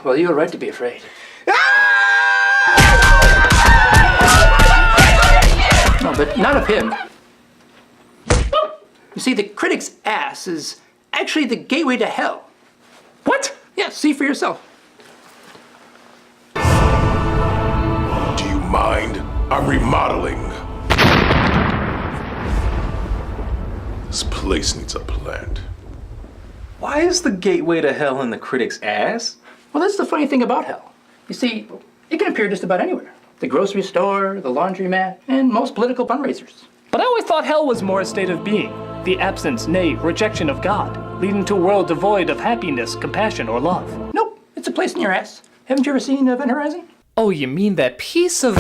Well, you have a right to be afraid. No, but not of him. You see, the critic's ass is actually the gateway to hell. What? Yeah, see for yourself. Do you mind? I'm remodeling. This place needs a plant. Why is the gateway to hell in the critic's ass? Well, that's the funny thing about hell. You see, it can appear just about anywhere. The grocery store, the laundromat, and most political fundraisers. But I always thought hell was more a state of being, the absence, nay, rejection of God, leading to a world devoid of happiness, compassion, or love. Nope, it's a place in your ass. Haven't you ever seen Event Horizon? Oh, you mean that piece of...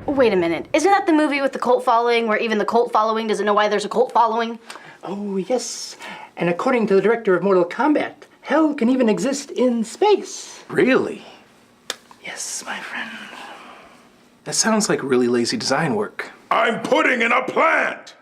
Wait a minute. Isn't that the movie with the cult following where even the cult following doesn't know why there's a cult following? Oh, yes. And according to the director of Mortal Kombat, hell can even exist in space. Really? Yes, my friend. That sounds like really lazy design work. I'm putting in a plant!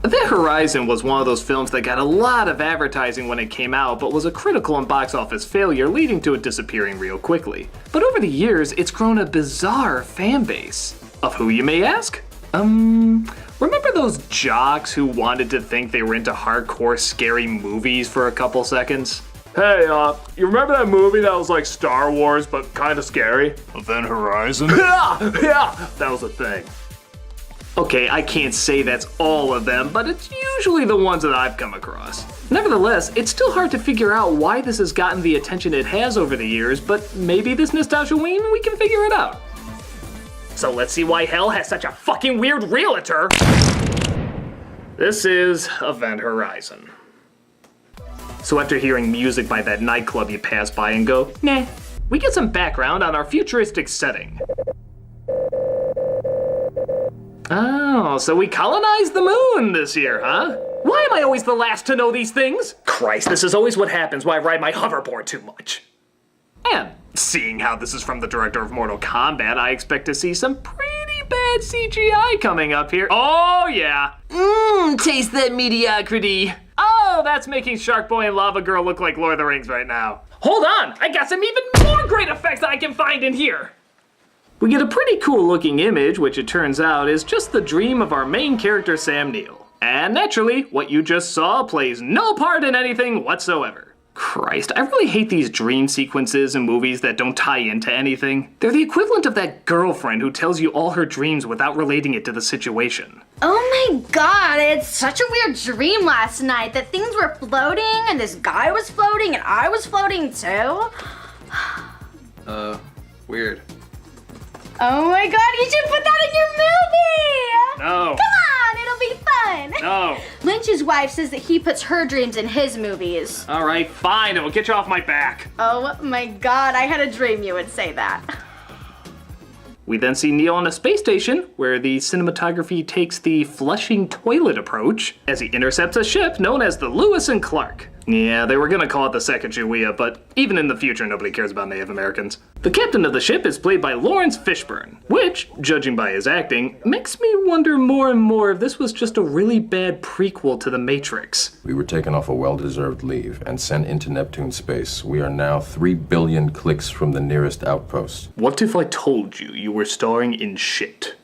Event Horizon was one of those films that got a lot of advertising when it came out, but was a critical and box office failure, leading to it disappearing real quickly. But over the years, it's grown a bizarre fan base. Of who, you may ask? Remember those jocks who wanted to think they were into hardcore scary movies for a couple seconds? Hey, you remember that movie that was like Star Wars but kind of scary? Event Horizon? Yeah, that was a thing. Okay, I can't say that's all of them, but it's usually the ones that I've come across. Nevertheless, it's still hard to figure out why this has gotten the attention it has over the years, but maybe this nostalgia-ween, we can figure it out. So let's see why hell has such a fucking weird realtor. This is Event Horizon. So after hearing music by that nightclub you pass by and go, nah, we get some background on our futuristic setting. Oh, so we colonized the moon this year, huh? Why am I always the last to know these things? Christ, this is always what happens when I ride my hoverboard too much. And seeing how this is from the director of Mortal Kombat, I expect to see some pretty bad CGI coming up here. Oh yeah. Taste that mediocrity. Oh, that's making Shark Boy and Lava Girl look like Lord of the Rings right now. Hold on, I got some even more great effects that I can find in here. We get a pretty cool looking image, which it turns out is just the dream of our main character, Sam Neill. And naturally, what you just saw plays no part in anything whatsoever. Christ, I really hate these dream sequences in movies that don't tie into anything. They're the equivalent of that girlfriend who tells you all her dreams without relating it to the situation. Oh my god, it's such a weird dream last night that things were floating and this guy was floating and I was floating too. Weird. Oh my god, you should put that in your movie! No. Come on, it'll be fun! No. Lynch's wife says that he puts her dreams in his movies. All right, fine, it will get you off my back. Oh my god, I had a dream you would say that. We then see Neil on a space station, where the cinematography takes the flushing toilet approach as he intercepts a ship known as the Lewis and Clark. Yeah, they were gonna call it the Sacagawea, but even in the future, nobody cares about Native Americans. The captain of the ship is played by Lawrence Fishburne, which, judging by his acting, makes me wonder more and more if this was just a really bad prequel to The Matrix. We were taken off a well-deserved leave and sent into Neptune space. We are now 3 billion clicks from the nearest outpost. What if I told you you were starring in shit?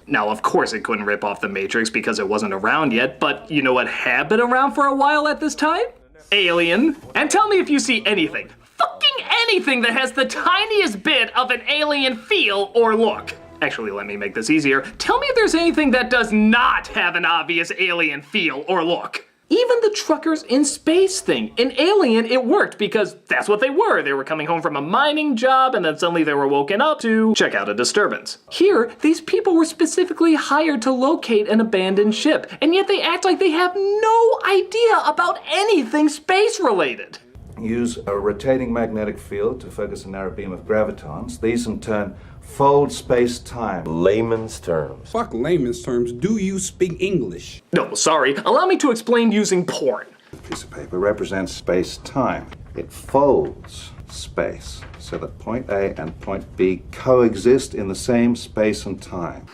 Now, of course it couldn't rip off the Matrix because it wasn't around yet, but you know what had been around for a while at this time? Alien. And tell me if you see anything, fucking anything that has the tiniest bit of an alien feel or look. Actually, let me make this easier. Tell me if there's anything that does not have an obvious alien feel or look. Even the truckers in space thing. In Alien, it worked because that's what they were. They were coming home from a mining job and then suddenly they were woken up to check out a disturbance. Here, these people were specifically hired to locate an abandoned ship, and yet they act like they have no idea about anything space related. Use a rotating magnetic field to focus a narrow beam of gravitons. These in turn fold space-time. Layman's terms. Fuck layman's terms. Do you speak English? No, sorry. Allow me to explain using porn. A piece of paper represents space-time. It folds space so that point A and point B coexist in the same space and time.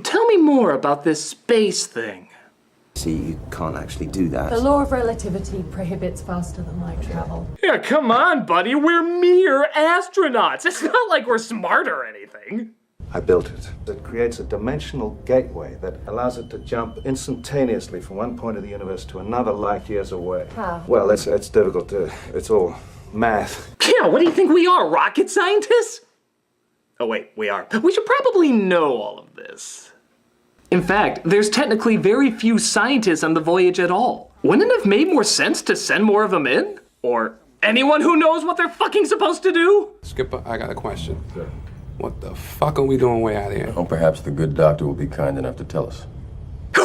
Tell me more about this space thing. See, you can't actually do that. The law of relativity prohibits faster than light travel. Yeah, come on, buddy. We're mere astronauts. It's not like we're smart or anything. I built it. It creates a dimensional gateway that allows it to jump instantaneously from one point of the universe to another light years away. How? Well, it's difficult to... It's all math. Yeah, what do you think we are, rocket scientists? Oh wait, we are. We should probably know all of this. In fact, there's technically very few scientists on the voyage at all. Wouldn't it have made more sense to send more of them in? Or anyone who knows what they're fucking supposed to do? Skipper, I got a question. Sure. What the fuck are we doing way out here? Oh, perhaps the good doctor will be kind enough to tell us.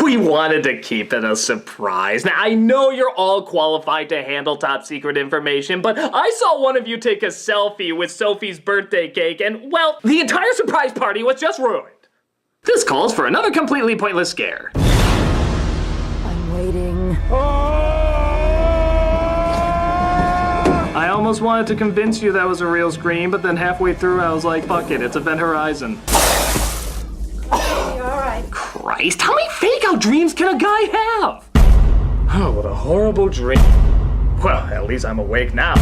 We wanted to keep it a surprise. Now, I know you're all qualified to handle top secret information, but I saw one of you take a selfie with Sophie's birthday cake and, well, the entire surprise party was just ruined. This calls for another completely pointless scare. I'm waiting. I almost wanted to convince you that was a real scream, but then halfway through I was like, fuck it, it's Event Horizon. You're alright. Christ, how many fake-out dreams can a guy have? Oh, what a horrible dream. Well, at least I'm awake now.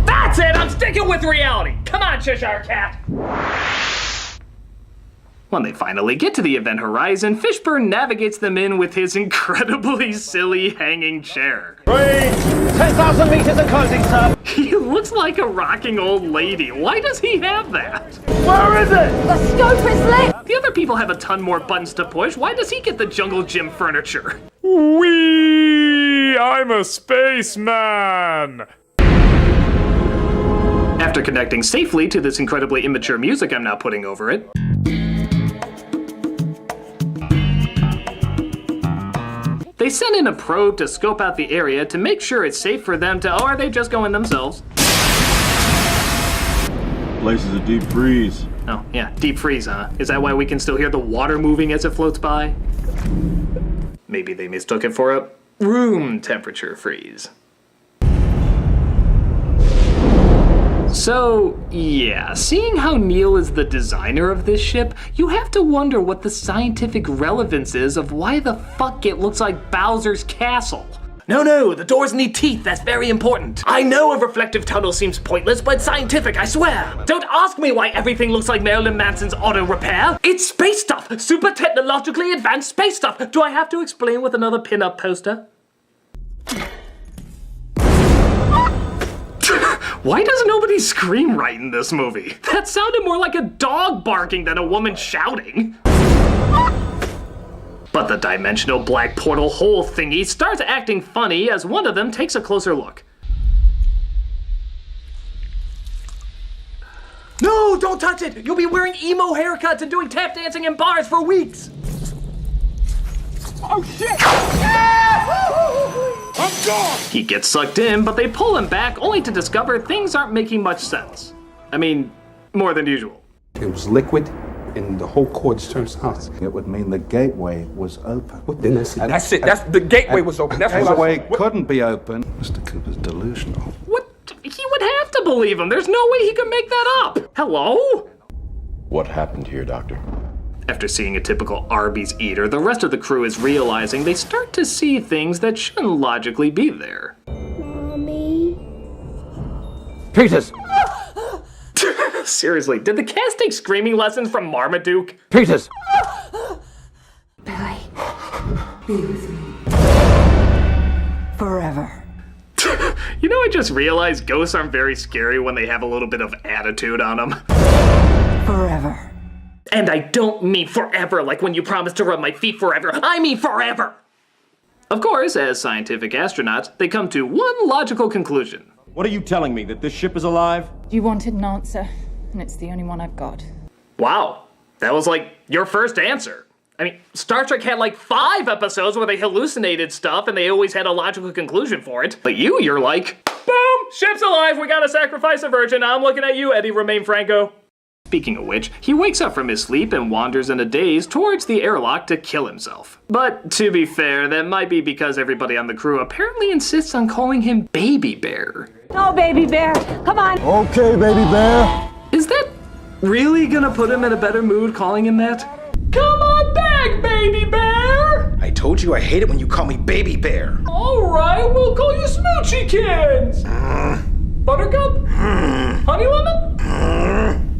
That's it! I'm sticking with reality! Come on, Cheshire Cat! When they finally get to the Event Horizon, Fishburne navigates them in with his incredibly silly hanging chair. 10,000 meters and closing, sir. He looks like a rocking old lady. Why does he have that? Where is it? The scope is lit! The other people have a ton more buttons to push. Why does he get the jungle gym furniture? I'm a spaceman. After connecting safely to this incredibly immature music I'm now putting over it, they send in a probe to scope out the area to make sure it's safe for them to, or are they just going themselves? Place is a deep freeze. Oh, yeah, deep freeze, huh? Is that why we can still hear the water moving as it floats by? Maybe they mistook it for a room temperature freeze. So, yeah, seeing how Neil is the designer of this ship, you have to wonder what the scientific relevance is of why the fuck it looks like Bowser's castle. No, the doors need teeth, that's very important. I know a reflective tunnel seems pointless, but it's scientific, I swear. Don't ask me why everything looks like Marilyn Manson's auto repair. It's space stuff, super technologically advanced space stuff. Do I have to explain with another pin-up poster? Why does nobody scream right in this movie? That sounded more like a dog barking than a woman shouting. But the dimensional black portal hole thingy starts acting funny as one of them takes a closer look. No, don't touch it! You'll be wearing emo haircuts and doing tap dancing in bars for weeks! Oh shit! I'm gone! He gets sucked in, but they pull him back only to discover things aren't making much sense. I mean, more than usual. It was liquid, and the whole cords turned south. It would mean the gateway was open. What then? That's it. That's the gateway was open. That's The what gateway couldn't be open. Mr. Cooper's delusional. What? He would have to believe him. There's no way he could make that up. Hello? What happened here, Doctor? After seeing a typical Arby's eater, the rest of the crew is realizing they start to see things that shouldn't logically be there. Mommy? Peters! Seriously, did the cast take screaming lessons from Marmaduke? Peters! Billy, be with me. Forever. You know, I just realized ghosts aren't very scary when they have a little bit of attitude on them. Forever. And I don't mean forever, like when you promise to rub my feet forever. I mean forever! Of course, as scientific astronauts, they come to one logical conclusion. What are you telling me, that this ship is alive? You wanted an answer, and it's the only one I've got. Wow, that was like your first answer. I mean, Star Trek had like 5 episodes where they hallucinated stuff and they always had a logical conclusion for it. But you're like, boom, ship's alive, we gotta sacrifice a virgin. I'm looking at you, Eddie Romaine Franco. Speaking of which, he wakes up from his sleep and wanders in a daze towards the airlock to kill himself. But to be fair, that might be because everybody on the crew apparently insists on calling him Baby Bear. No, Baby Bear, come on. Okay, baby bear. Is that really gonna put him in a better mood calling him that? Come on back, Baby Bear! I told you I hate it when you call me Baby Bear. Alright, we'll call you Smoochykins! Buttercup? Honey Lemon?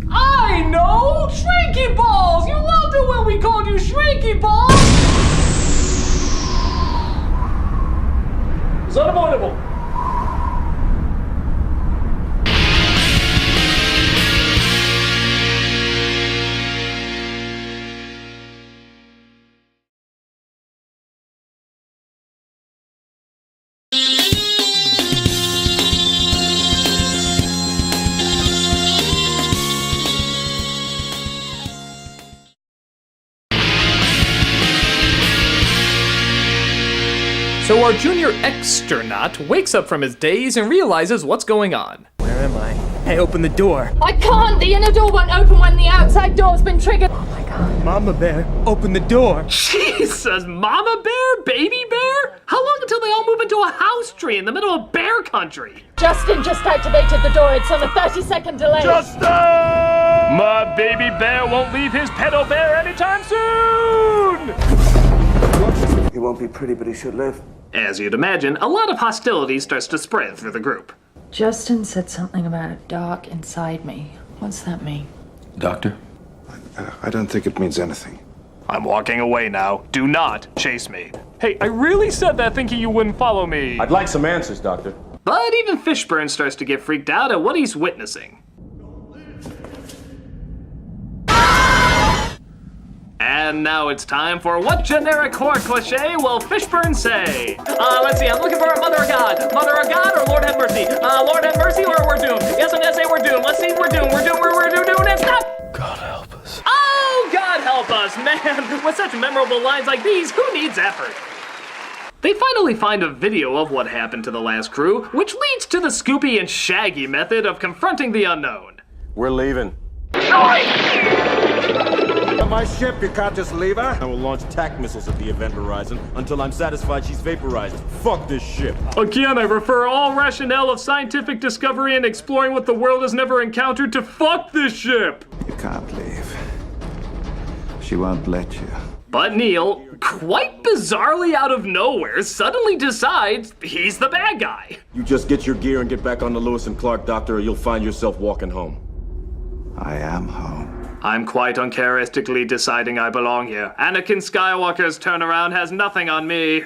I know! Shrinky Balls! You loved it when we called you Shrinky Balls! It's unavoidable. So our junior externaut wakes up from his daze and realizes what's going on. Where am I? Hey, open the door. I can't. The inner door won't open when the outside door's been triggered. Oh my God. Mama Bear, open the door. Jesus, Mama Bear? Baby Bear? How long until they all move into a house tree in the middle of bear country? Justin just activated the door. It's on a 30-second delay. Justin! My baby bear won't leave his pedo bear anytime soon! He won't be pretty, but he should live. As you'd imagine, a lot of hostility starts to spread through the group. Justin said something about a dark inside me. What's that mean? Doctor? I don't think it means anything. I'm walking away now. Do not chase me. Hey, I really said that thinking you wouldn't follow me. I'd like some answers, Doctor. But even Fishburne starts to get freaked out at what he's witnessing. And now it's time for what generic horror cliche will Fishburne say? Let's see, I'm looking for a Mother of God. Mother of God or Lord have mercy? Lord have mercy or we're doomed. Yes, I'm gonna say we're doomed. Let's see, we're doomed, we're doomed, and stop! God help us. Oh, God help us, man! With such memorable lines like these, who needs effort? They finally find a video of what happened to the last crew, which leads to the Scoopy and Shaggy method of confronting the unknown. We're leaving. On my ship, you can't just leave her. I will launch attack missiles at the event horizon until I'm satisfied she's vaporized. Fuck this ship. Again, I refer all rationale of scientific discovery and exploring what the world has never encountered to fuck this ship! You can't leave. She won't let you. But Neil, quite bizarrely out of nowhere, suddenly decides he's the bad guy. You just get your gear and get back on the Lewis and Clark, Doctor, or you'll find yourself walking home. I am home. I'm quite uncharacteristically deciding I belong here. Anakin Skywalker's turnaround has nothing on me.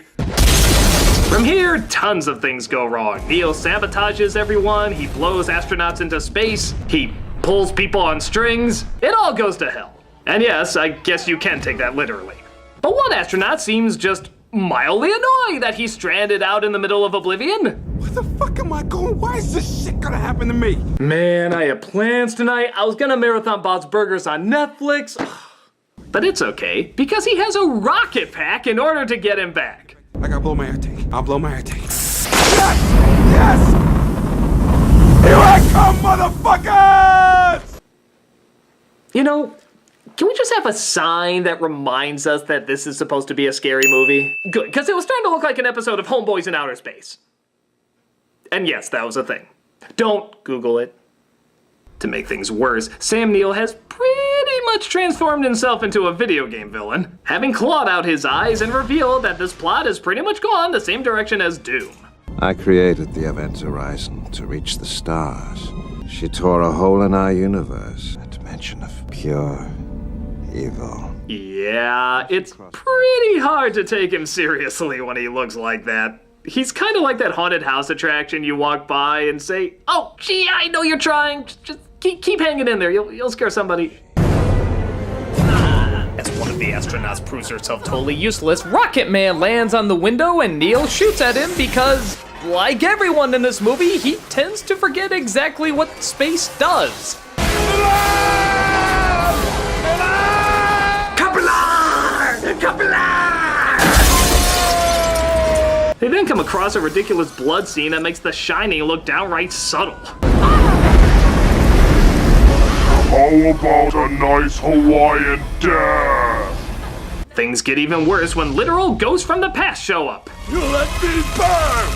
From here, tons of things go wrong. Neil sabotages everyone, he blows astronauts into space, he pulls people on strings. It all goes to hell. And yes, I guess you can take that literally. But one astronaut seems just mildly annoyed that he's stranded out in the middle of oblivion. Where the fuck am I going? Why is this shit gonna happen to me? Man, I had plans tonight. I was gonna marathon Bob's Burgers on Netflix. But it's okay, because he has a rocket pack in order to get him back. I gotta blow my air tank. I'll blow my air tank. Yes! Yes! Here I come, motherfuckers! You know, can we just have a sign that reminds us that this is supposed to be a scary movie? Good, because it was starting to look like an episode of Homeboys in Outer Space. And yes, that was a thing. Don't Google it. To make things worse, Sam Neill has pretty much transformed himself into a video game villain, having clawed out his eyes and revealed that this plot has pretty much gone the same direction as Doom. I created the event horizon to reach the stars. She tore a hole in our universe, a dimension of pure evil. Yeah, it's pretty hard to take him seriously when he looks like that. He's kind of like that haunted house attraction you walk by and say, "Oh, gee, I know you're trying. Just keep hanging in there. You'll scare somebody." As one of the astronauts proves herself totally useless, Rocket Man lands on the window and Neil shoots at him because, like everyone in this movie, he tends to forget exactly what space does. They then come across a ridiculous blood scene that makes The Shining look downright subtle. How about a nice Hawaiian death? Things get even worse when literal ghosts from the past show up. You let me burn!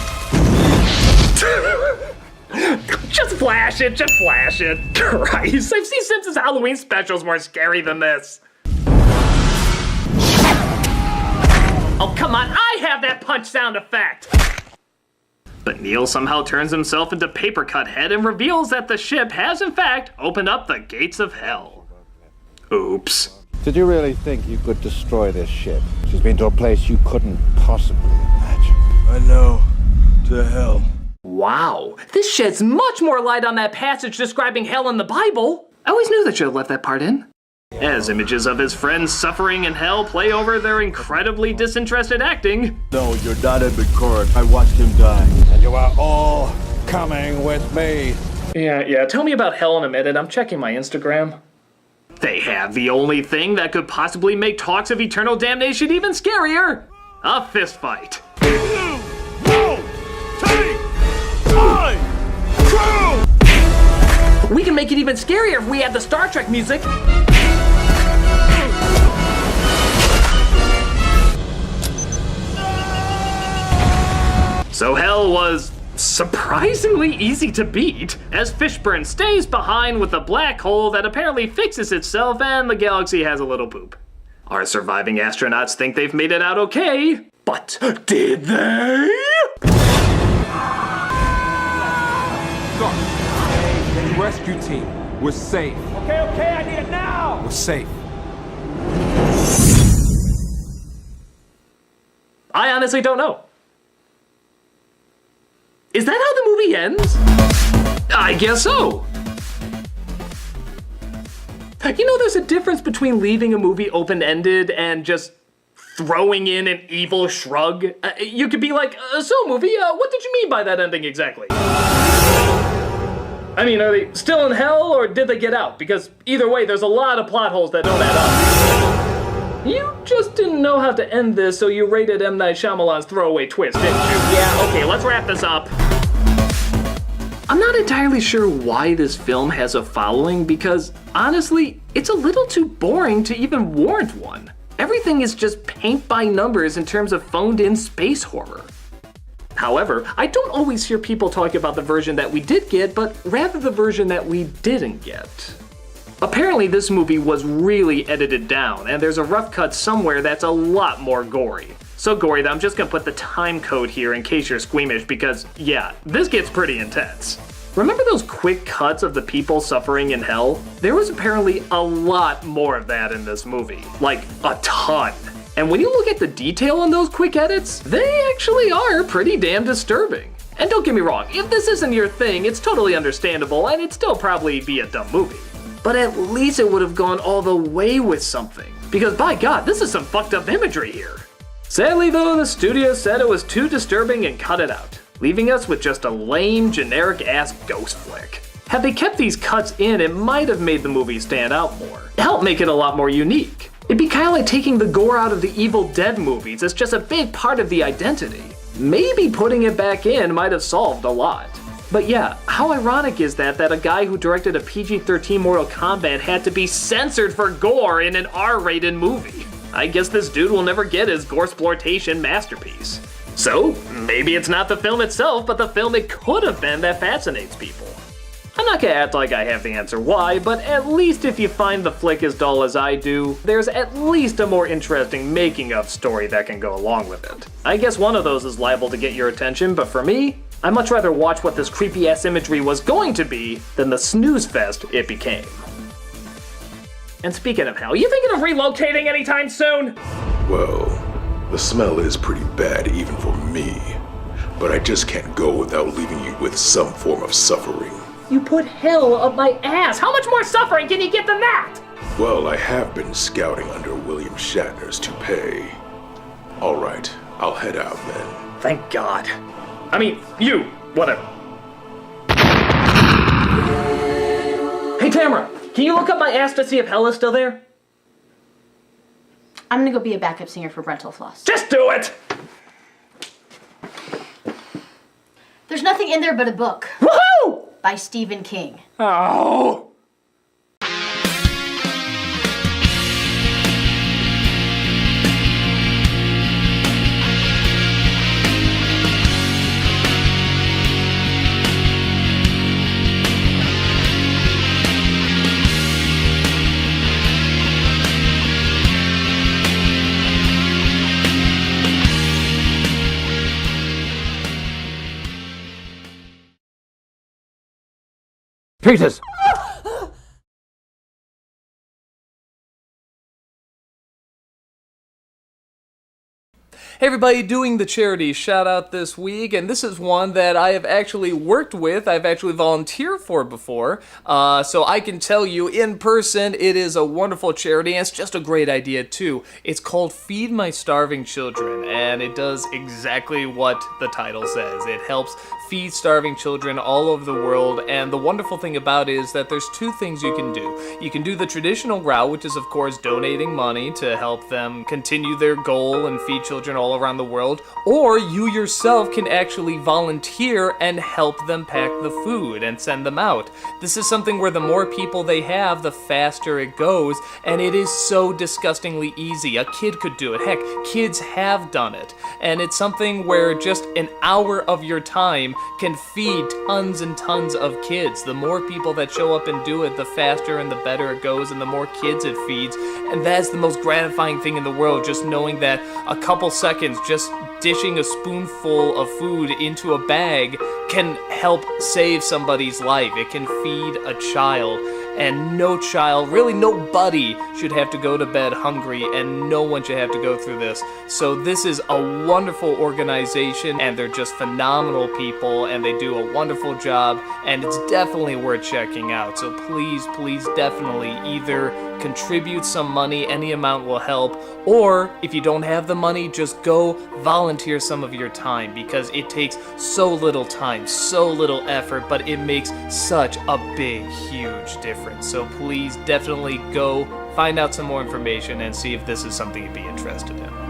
Just flash it, just flash it. Christ, I've seen Simpsons Halloween specials more scary than this. Oh, come on, I have that punch sound effect! But Neil somehow turns himself into Paper Cut Head and reveals that the ship has in fact opened up the gates of hell. Oops. Did you really think you could destroy this ship? She's been to a place you couldn't possibly imagine. I know. To hell. Wow, this sheds much more light on that passage describing hell in the Bible. I always knew that you had left that part in. As images of his friends suffering in hell play over their incredibly disinterested acting. No, you're not Edmund Court. I watched him die. And you are all coming with me. Yeah, tell me about hell in a minute. I'm checking my Instagram. They have the only thing that could possibly make talks of eternal damnation even scarier. A fist fight. We can make it even scarier if we add the Star Trek music. So hell was surprisingly easy to beat, as Fishburne stays behind with a black hole that apparently fixes itself and the galaxy has a little poop. Our surviving astronauts think they've made it out okay, but did they? The rescue team, we're safe. Okay, I need it now! We're safe. I honestly don't know. Is that how the movie ends? I guess so. You know, there's a difference between leaving a movie open-ended and just throwing in an evil shrug. You could be like, so movie, what did you mean by that ending exactly? I mean, are they still in hell or did they get out? Because either way, there's a lot of plot holes that don't add up. You just didn't know how to end this, so you rated M. Night Shyamalan's throwaway twist, didn't you? Yeah, okay, let's wrap this up. I'm not entirely sure why this film has a following because, honestly, it's a little too boring to even warrant one. Everything is just paint by numbers in terms of phoned-in space horror. However, I don't always hear people talk about the version that we did get, but rather the version that we didn't get. Apparently this movie was really edited down, and there's a rough cut somewhere that's a lot more gory. So gory that I'm just gonna put the time code here in case you're squeamish because, yeah, this gets pretty intense. Remember those quick cuts of the people suffering in hell? There was apparently a lot more of that in this movie. Like, a ton. And when you look at the detail on those quick edits, they actually are pretty damn disturbing. And don't get me wrong, if this isn't your thing, it's totally understandable and it'd still probably be a dumb movie. But at least it would have gone all the way with something. Because by God, this is some fucked up imagery here. Sadly though, the studio said it was too disturbing and cut it out, leaving us with just a lame, generic-ass ghost flick. Had they kept these cuts in, it might have made the movie stand out more. It helped make it a lot more unique. It'd be kinda like taking the gore out of the Evil Dead movies. It's just a big part of the identity. Maybe putting it back in might have solved a lot. But yeah, how ironic is that a guy who directed a PG-13 Mortal Kombat had to be censored for gore in an R-rated movie? I guess this dude will never get his gore-sploitation masterpiece. So, maybe it's not the film itself, but the film it could have been that fascinates people. I'm not gonna act like I have the answer why, but at least if you find the flick as dull as I do, there's at least a more interesting making-of story that can go along with it. I guess one of those is liable to get your attention, but for me, I'd much rather watch what this creepy-ass imagery was going to be than the snooze fest it became. And speaking of hell, you thinking of relocating anytime soon? Well, the smell is pretty bad even for me. But I just can't go without leaving you with some form of suffering. You put hell up my ass! How much more suffering can you get than that? Well, I have been scouting under William Shatner's toupee. Alright, I'll head out then. Thank God. I mean, you, whatever. Hey Tamara, can you look up my ass to see if hell is still there? I'm gonna go be a backup singer for Brental Floss. Just do it! There's nothing in there but a book. Woohoo! By Stephen King. Oh! Jesus! Hey everybody, doing the charity shout out this week, and this is one that I have actually worked with, I've actually volunteered for before, so I can tell you in person it is a wonderful charity, and it's just a great idea too. It's called Feed My Starving Children, and it does exactly what the title says. It helps feed starving children all over the world, and the wonderful thing about it is that there's two things you can do. You can do the traditional route, which is of course donating money to help them continue their goal and feed children all around the world, or you yourself can actually volunteer and help them pack the food and send them out. This is something where the more people they have, the faster it goes, and it is so disgustingly easy. A kid could do it. Heck, kids have done it. And it's something where just an hour of your time can feed tons and tons of kids. The more people that show up and do it, the faster and the better it goes, and the more kids it feeds. And that's the most gratifying thing in the world, just knowing that a couple seconds just dishing a spoonful of food into a bag can help save somebody's life. It can feed a child. And no child, really nobody, should have to go to bed hungry, and no one should have to go through this. So this is a wonderful organization, and they're just phenomenal people, and they do a wonderful job, and it's definitely worth checking out. So please, please definitely either contribute some money, any amount will help, or if you don't have the money, just go volunteer some of your time, because it takes so little time, so little effort, but it makes such a big, huge difference. So please definitely go find out some more information and see if this is something you'd be interested in.